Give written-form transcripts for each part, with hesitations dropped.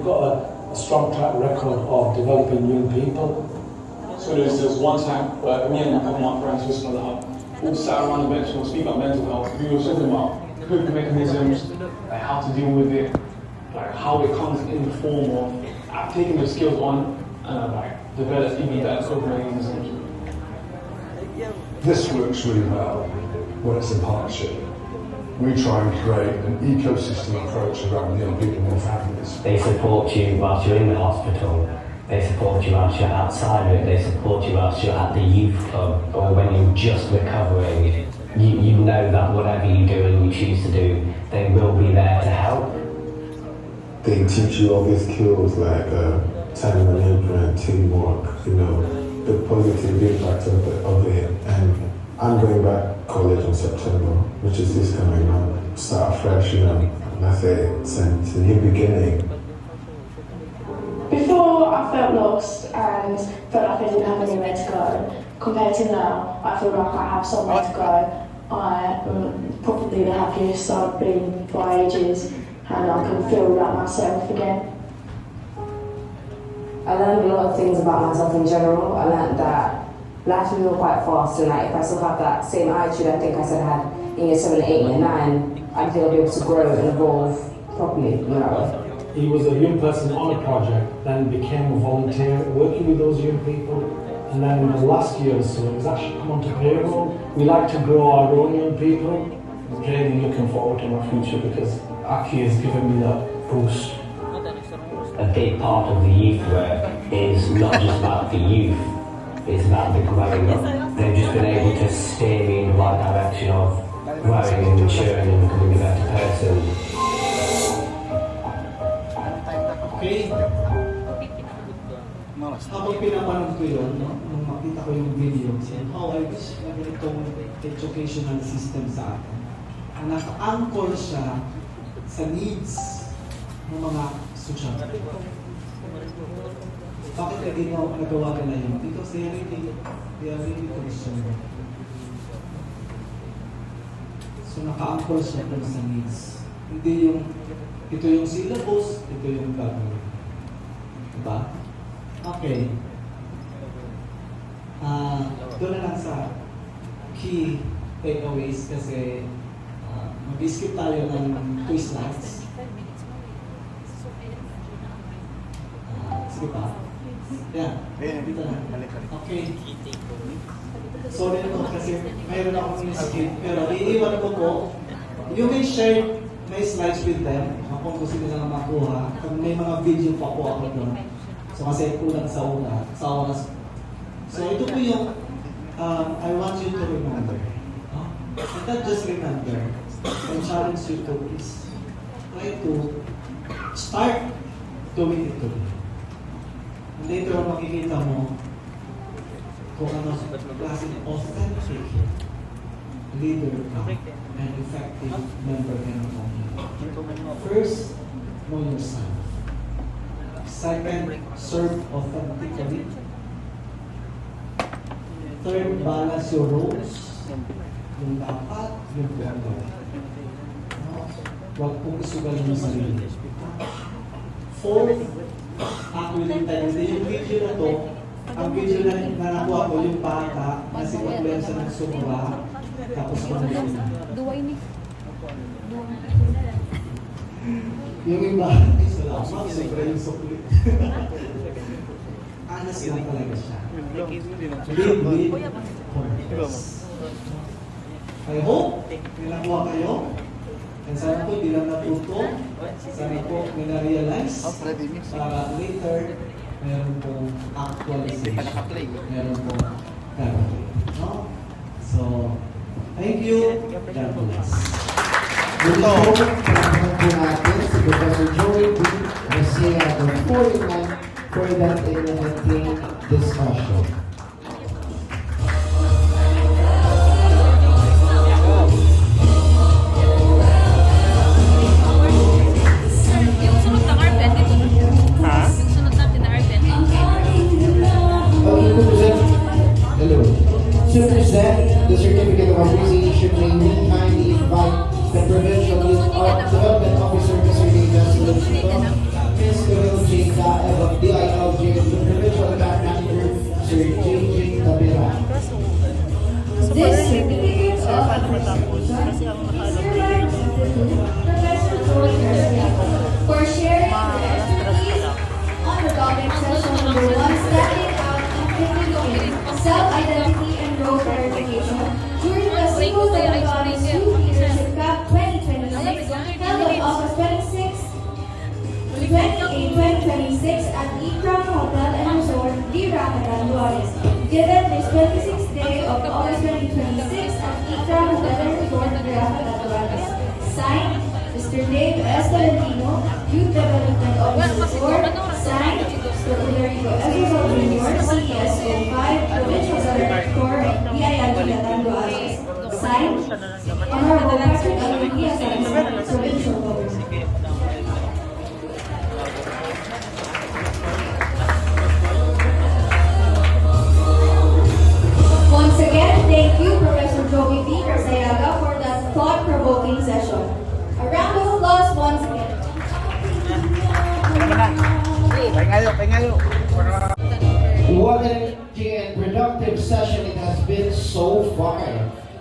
we've got a strong track record of developing young people. So there's one time where me and a couple of my friends who smell up, all sat around the bench and we'll speak about mental health. We were talking about coping mechanisms, like how to deal with it, like how it comes in the form of taking the skills on and like develop even better coping mechanisms. This works really well when it's in partnership. We try and create an ecosystem approach around young people and their families. They support you whilst you're in the hospital. They support you whilst you're outside of it. They support you whilst you're at the youth club or when you're just recovering. You know that whatever you do and you choose to do, they will be there to help. They teach you all these skills like time management, teamwork, the positive impact of it. And I'm going back college in September, which is this coming month. Start fresh, that's it. It's a new beginning. Before, I felt lost and felt like I didn't have anywhere to go. Compared to now, I feel like I have somewhere to go. I'm probably the happiest I've been for ages, and I can feel like myself again. I learned a lot of things about myself in general. I learned that life will go quite fast, and if I still have that same attitude I think I said I had in year 7, 8, and 9, I think I'll be able to grow and evolve properly in that way. He was a young person on a project, then became a volunteer working with those young people, and then in the last year or so he's actually come onto payroll. We like to grow our own young people. I'm really looking forward to my future because Aki has given me that boost. A big part of the youth work is not just about the youth, it's about the growing up. They've just been able to steer me in the right direction of growing and maturing and becoming a better person. Okay. Habang pinapanood ko yun, nung makita ko yung video, how I wish na ganitong educational system sa atin. Na naka-anchor siya sa needs ng mga estudyante. Bakit nagawa nila yun? Because they are really concerned. So naka-anchor siya dun sa needs. Hindi yung ito yung syllabus, ito yung gagawin. Diba? Okay. Doon na lang sa key takeaways kasi mag-skip tayo ng 2 slides. Sige pa. Yan. Dito na. Okay. Sorry na kasi mayroon akong skip. Pero iiwan ko po. You may share my slides with them. Kung gusto nila makuha. Kung may mga video pa po ako doon. So kasi kulang sa oras. So ito po yung I want you to remember. And not just remember. I challenge you to please try to start doing it today. And later on makikita mo kung ano klase ng authentic leader and effective member ka ng community. First, know yourself. Second, serve authentically. Third, balance your roles. Yung dapat, yung ganda. Huwag pong isugal yung sarili. Fourth, actually tayo. Yung video na to, ang video na nakuha ko, yung bata, na si Paglen sa nagsumura, tapos kumulong na. Yung iba, ay salamat, sobra yung sukli. Honest lang talaga siya. Live with purpose. I hope nilakuha kayo. And sana po hindi lang natuto. Sana po may na-realize. Para later, meron pong actualization. Meron pong gagawin. No? So, thank you. God bless. Ito, pinapahan po natin si Professor Joey B. Garcia of 49 for that enlightening discussion. To present the certificate of appreciation, may we kindly invite the Provincial Youth Development Officer, Mr. David Ms. of DILG, the Provincial Camp Manager, Sir J.J. Tabira. This certificate of appreciation is hereby presented to Professor Joey Garcia for sharing her expertise on the topic session number 1, Standing Out and Communicating Self-Identity and Role Clarification during the Single Electronics Youth Leadership Cup 2026 held on August 26, 2026 at Ikram Hotel and Resort, Di Ramadan, Juarez. Given this 26th day of August 2026 at Ikram Hotel and Resort, Di Ramadan, Juarez. Signed, Mr. Dave S. Valentino, Youth Development Officer 4. Signed, Mr. Ularico S. Rizal Jr., CESO 5, Provincial Government Corps, DILG Latan, Juarez. Signed, Honorable Patrick Alvia Salazar, Provincial Government. Once again, thank you, Professor Joey B. Garciaga, for that thought-provoking session. A round of applause once again. What an engaging and productive session it has been so far.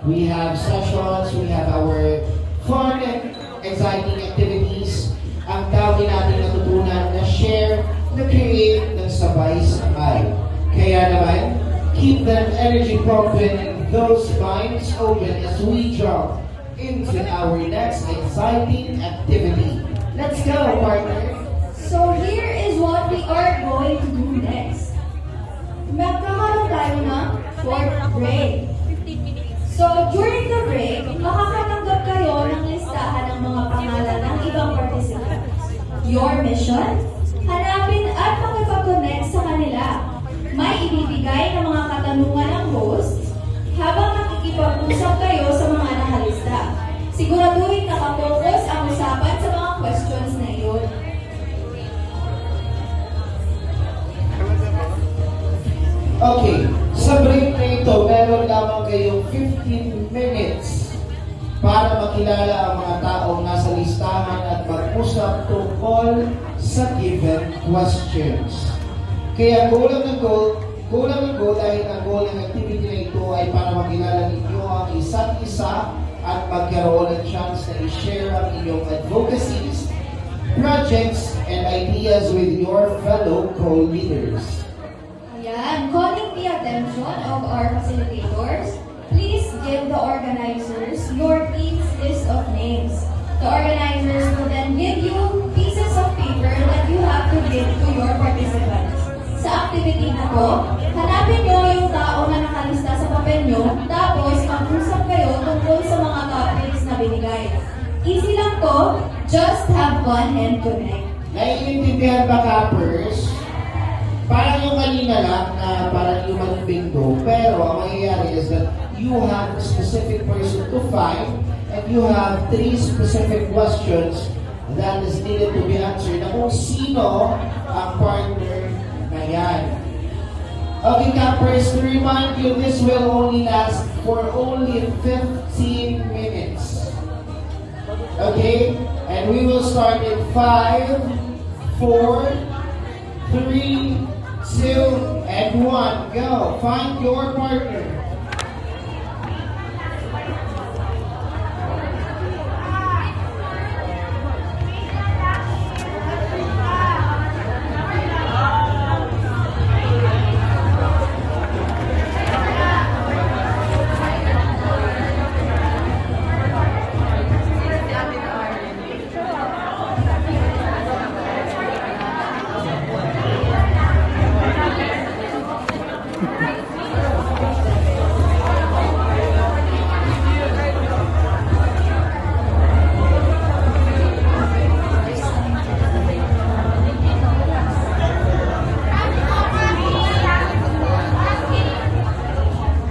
We have sessions, we have our fun and exciting activities. Ang dami natin natutunan na share, na create ng sabay-sabay. Kaya naman, keep that energy pumping and those minds open as we jump into our next exciting activity. Let's go, partner! So here is what we are going to do next. Magkakaroon tayo ng short break. So during the break, makakatanggap kayo ng listahan ng mga pangalan ng ibang participants. Your mission? Hanapin at makipag-connect sa kanila. May ibibigay ng mga katanungan ng host habang nakikipag-usap kayo sa mga nakalista. Siguraduhin nakapokus ang usapan sa mga questions na iyon. Okay, sa break na ito, meron lamang kayong 15 minutes para makilala ang mga taong nasa listahan at mag-usap tungkol sa given questions. Kaya kulang ng goal dahil ang goal ng activity na ito ay para makilala ninyo ang isa't isa at magkaroon ng chance na i-share ang inyong advocacies, projects, and ideas with your fellow co-leaders. Ayan, calling the attention of our facilitators, please give the organizers your team's list of names. The organizers will then give you pieces of paper that you have to give to your participants. Sa activity na to, hanapin nyo yung tao na nakalista sa papel nyo, tapos mag-usap kayo tungkol sa mga topics na binigay. Easy lang to, just have fun and connect. Naiintindihan ba, Cappers? Parang yung kanina lang na parang human bingo, pero ang mangyayari is that you have a specific person to find and you have 3 specific questions that is needed to be answered na kung sino ang partner na yan. Okay, Cappers, to remind you, this will only last for only 15 minutes. Okay? And we will start in 5, 4, 3, 2, and 1. Go. Find your partner.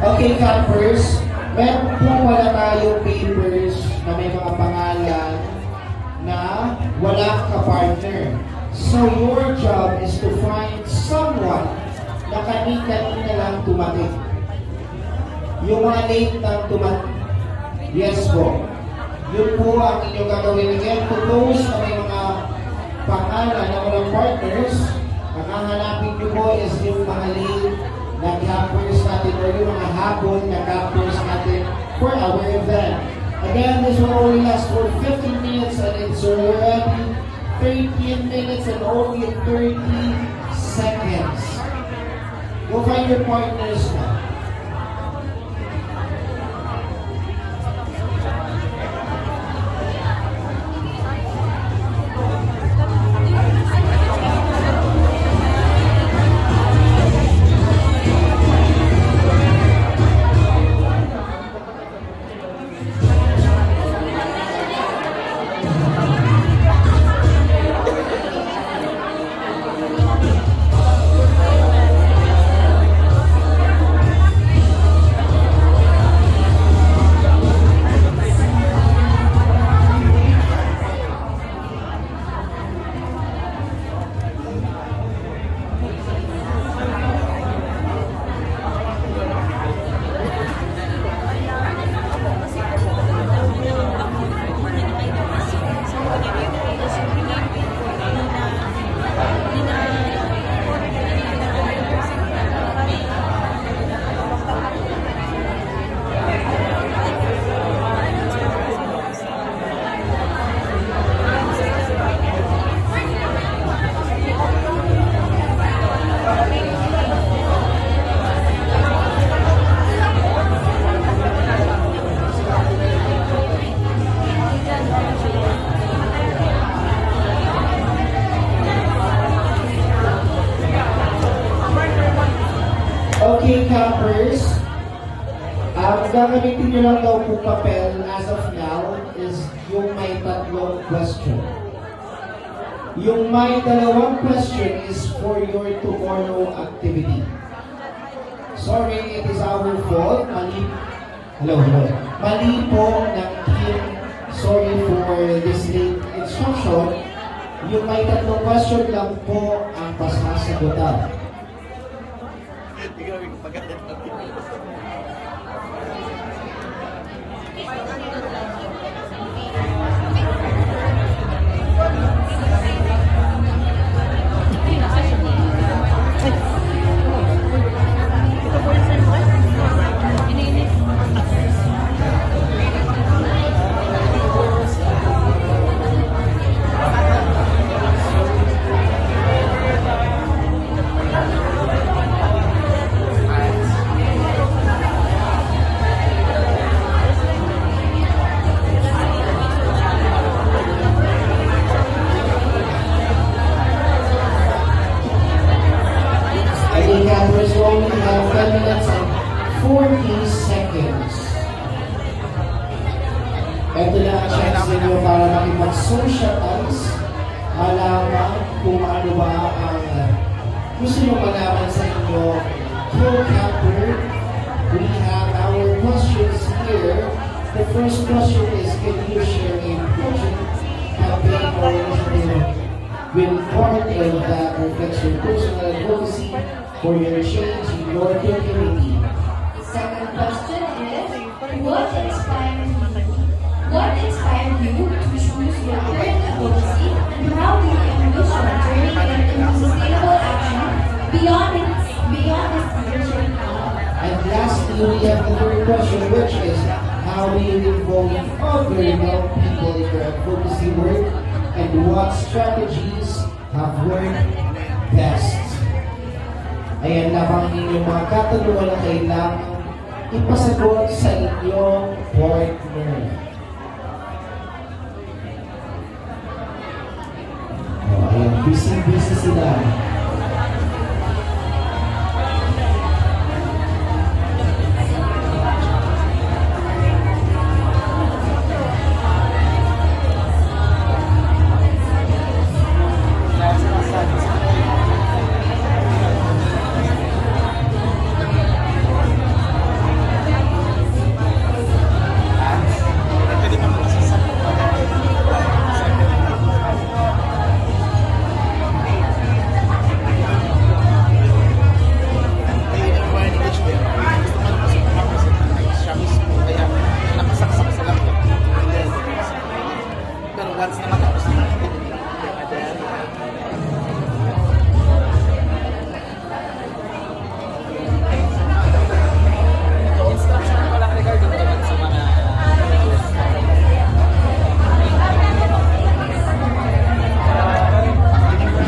Okay, Cappers, meron po wala tayong papers na may mga pangalan na wala ka-partner. So your job is to find someone na kanina lang tumating. Yung mga late nang tumating. Yes po. Yun po ang inyong gagawin. Again, to those na may mga pangalan na walang partners, hahanapin nyo po is yung mga late na campers natin or yung mga hapon na campers natin for our event. Again, this will only last for 15 minutes and it's already 13 minutes and only 30 seconds. Go find your partners now. Okay, campers. Ang gagamitin nyo lang daw po papel as of now is yung may tatlong question. Yung may dalawang question is for your tomorrow activity. Sorry, it is our fault. Mali. Hello. Mali po ng team. Sorry for this late instruction. Yung may tatlong question lang po ang pasasagutan. Campers only have 10 minutes and 40 seconds. Ito na ang chance ninyo para makipag-socialize, malaman kung ano ba ang gusto nyo malaman sa inyo co-camper. We have our questions here. The first question is, can you share a project, campaign, or initiative with part of that reflects your personal advocacy for your change in your community? The second question is, what inspired you to choose your current advocacy, and how do you envision turning it into sustainable action beyond its leadership? And lastly, we have the third question, which is, how do you involve other young people in your advocacy work, and what strategies have worked best? Ayan lamang inyong mga katanungan na kailangan ipasagot sa inyong partner. Ayan, busy sila.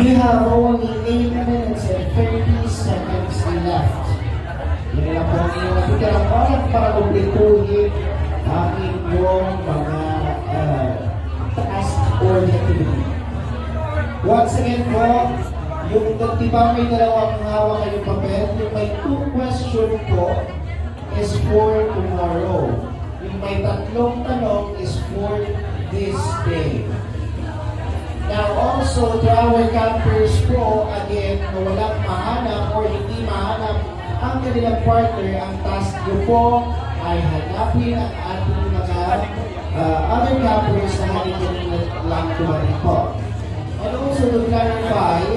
You have only 8 minutes and 30 seconds left. Yun lang po ang inyong natitirang oras para kumpletuhin ang inyong mga task or activity. Once again po, yung diba may dalawang hawak kayong papel, yung may 2 question po is for tomorrow. Yung may 3 tanong is for this day. Now also to our campers po, again, na walang mahanap or hindi mahanap ang kanilang partner, ang task nyo po ay hanapin ang ating mga other campers na kanina lang tumarin po. And also to clarify,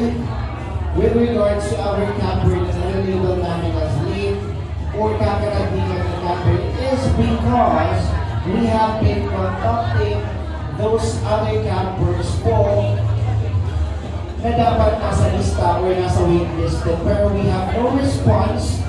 with regards to our camper na nalilibal namin as late or kakaratingan ng camper is because we have been contacting those other campers po na dapat nasa lista or nasa waitlist pero we have no response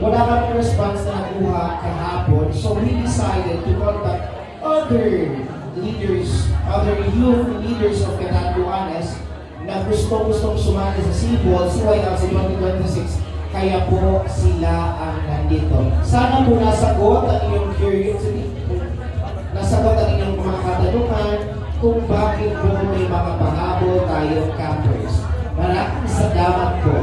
wala kami response na nakuha kahapon, so we decided to contact other leaders, other youth leaders of Catanduanes na gustong sumali sa Seaball CYL sa 2026, kaya po sila ang nandito. Sana po nasagot ang inyong curiosity, nasagot ang inyong mga katanungan kung bakit po may mga pangabol tayong campers. Maraming salamat po.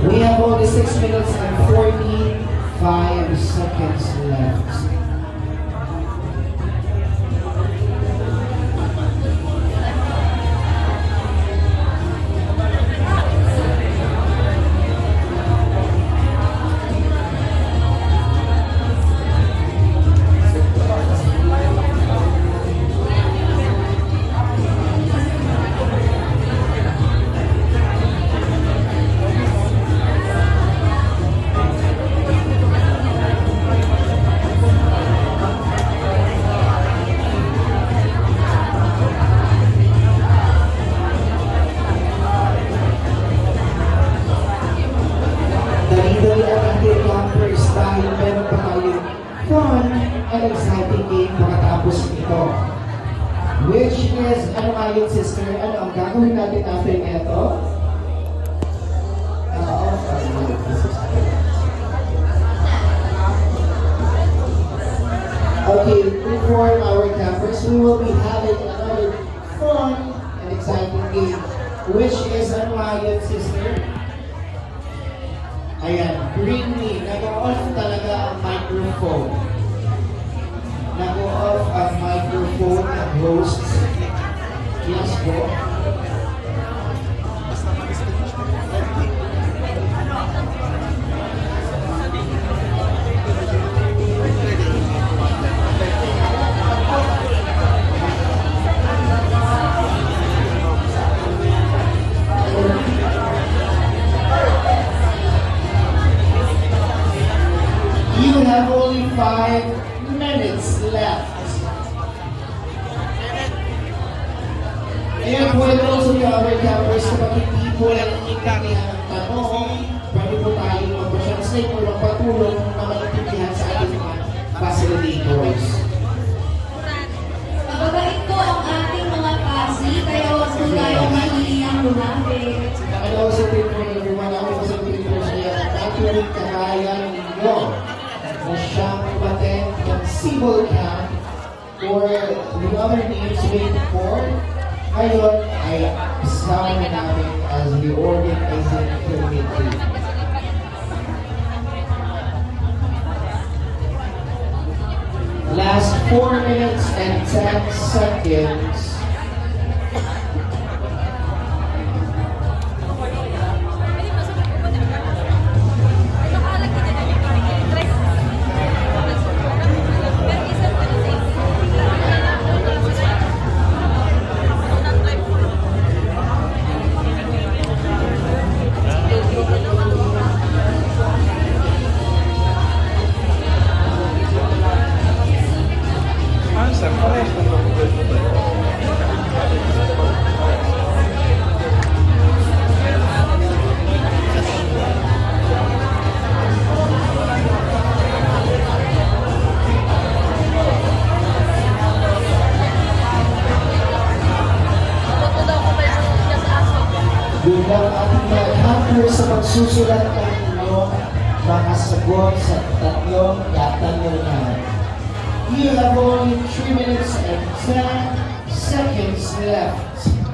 We have only 6 minutes and 45 seconds left. Which is, ano nga yun, sister? Ano ang gagawin natin after neto? Okay, before our campers, we will be having another fun and exciting game. Which is, ano nga yun, sister? Ayan, bring me. Nag-off talaga ang microphone. Nag-off ang microphone ng hosts. Yes po. You have only 5 minutes left. And while also to our campers, kapag hindi po lang intindihan ang tanong, pwede po tayong mag-translate o magpatulong na maintindihan sa ating mga facilitators. Mababait po ang ating mga kasi, kaya huwag po tayong mahihiyang lumapit. And also to everyone, our facilitators niya, actually kagaya ninyo na siyang umattend ng Seaball Camp or the other names waiting for. Ngayon ay kasama namin as the organizing committee. Last 4 minutes and 10 seconds. Ah, sempre parece. isusulat ang inyong mga sagot sa tatlong katanungan. You have only 3 minutes and 10 seconds left.